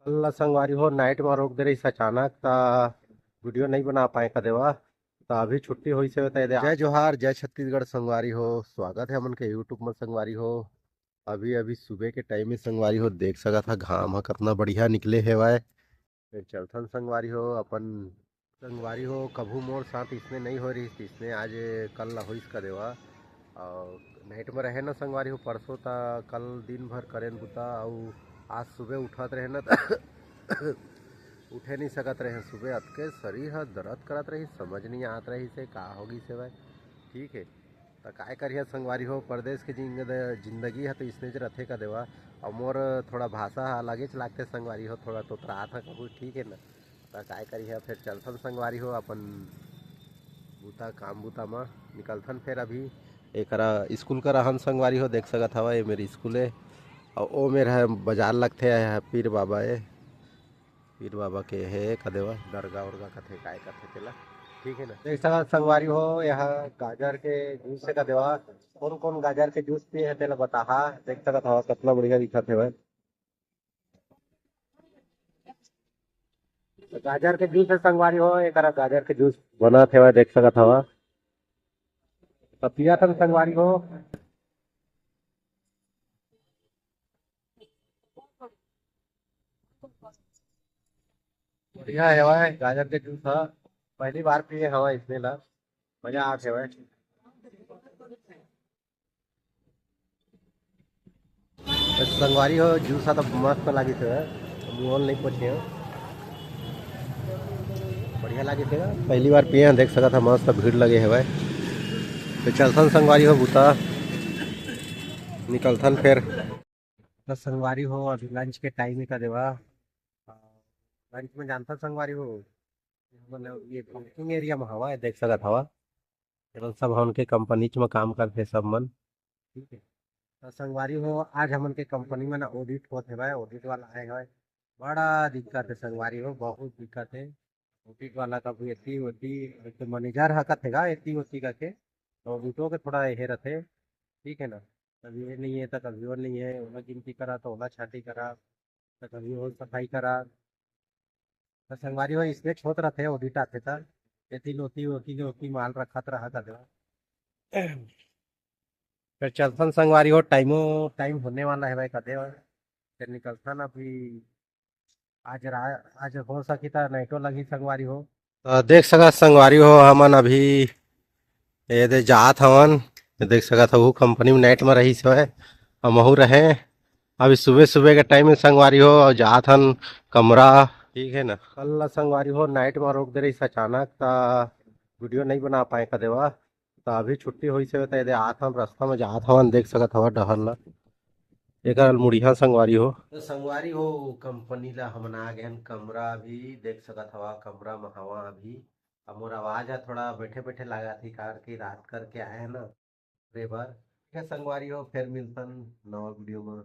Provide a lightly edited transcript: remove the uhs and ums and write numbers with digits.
अल्लाह संगवारी हो नाइट में रोक दे रही अचानक ता वीडियो नहीं बना पाए कदेवा। ता अभी छुट्टी हुई से बता दे। जय जोहार जय छत्तीसगढ़ संगवारी हो। स्वागत है हमन के यूट्यूब में संगवारी हो। अभी अभी सुबह के टाइम में संगवारी हो देख सका था घाम ह कितना बढ़िया निकले हेवाय। फिर चलथन संगवारी हो अपन। संगवारी हो कभू मोर साथ इसने नहीं हो रही थी इसने आज कल ला होइस का देवा। और नाइट में रहे ना संगवारी हो परसों ता कल दिन भर करेन बुता और आज सुबह उठत रहे ना उठे नहीं सकत रहे सुबह अतके शरीर ह दर्द करत रही समझ नहीं आत रही से का होगी से भाई। ठीक है तो काय करिए संगवारी हो परदेश के जिंदगी है तो इसने ज रथे का देवा। और मोर थोड़ा भाषा अलगे च लागते संगवारी हो थोड़ा तो त्रात है कबू ठीक है ना। तो काय करिए फिर चलथन संगवारी हो अपन बूता काम बूता में निकलथन फिर अभी एकरा स्कूल का रहन संगवारी हो देख सकत हवा ये मेरी स्कूल है। और ओ मेरा बाजार लगते है पीर बाबा है। पीर बाबा के है कदेवा दरगाह उरगा कथे काय कथे तेला। ठीक है ना देख सकत संगवारी हो यहाँ गाजर के जूस से का देवा। कौन कौन गाजर के जूस पिए है तेला बता देख सकत हवा कितना बढ़िया दिखत है भाई। गाजर के जूस है संगवारी हो एक गाजर के जूस बना थे देख सकत हवा। पिया था संगवारी हो। बढ़िया है भाई गाजर के जूस है। पहली बार पिए हवा इसने ला मजा आते भाई। संगवारी हो जूस तो मस्त लगी थे मुँह नहीं पहुँचे बढ़िया लगे थे पहली बार पिए हैं देख सका था मस्त भीड़ लगे है भाई। तो चलथन संगवारी हो बूता निकलथन फिर। तो संगवारी हो अभी लंच के टाइम ही का देवा। लंच में जानता संगवारी हो मतलब ये पार्किंग एरिया में हवा है देख सकत हवा। केवल सब हम उनके कंपनी में काम करते सब मन। ठीक है तो संगवारी हो आज हमन के कंपनी में ना ऑडिट होते है भाई ऑडिट वाला आए है। बड़ा दिक्कत है संगवारी हो बहुत दिक्कत है। ऑडिट वाला का भी एती होती तो मैनेजर हकत हैगा एती होती करके तो ऑडिटों के थोड़ा ये रहते। ठीक है ना कभी ये नहीं है तो कभी वो नहीं है ओला गिनती करा तो ओला छाटी करा तो कभी वो सफाई करा। तो संगवारी हो इसलिए छोट रहते ऑडिट आते था एती लोती होती होती माल रखत रहा था। फिर चलथन संगवारी हो टाइम होने वाला है भाई कदे फिर निकलथन अभी। आज हो सकी था नाइटो लगी संगवारी हो। तो देख सकत संगवारी हो हमन अभी ये दे जात हवन। ये देख सकत हो कंपनी में नाइट में रही से हम महू रहे। अभी सुबह सुबह के टाइम में संगवारी हो और जात हन कमरा। ठीक है ना कल संगवारी हो नाइट में रोक दे रही अचानक ता वीडियो नहीं बना पाए कदेवा। तो अभी छुट्टी हुई से बता दे आत हम रास्ता में जात हवन देख सकत हवा डहर ला एक मुड़िया संगवारी हो। तो संगवारी हो कंपनी ला हमन आ गए कमरा अभी देख सकत हवा कमरा में हवा अभी। अब मोर आवाज है थोड़ा बैठे बैठे लगा थी कार की रात करके आए हैं ना रे बार। ठीक है संगवारी हो फिर मिलतन नवा वीडियो में।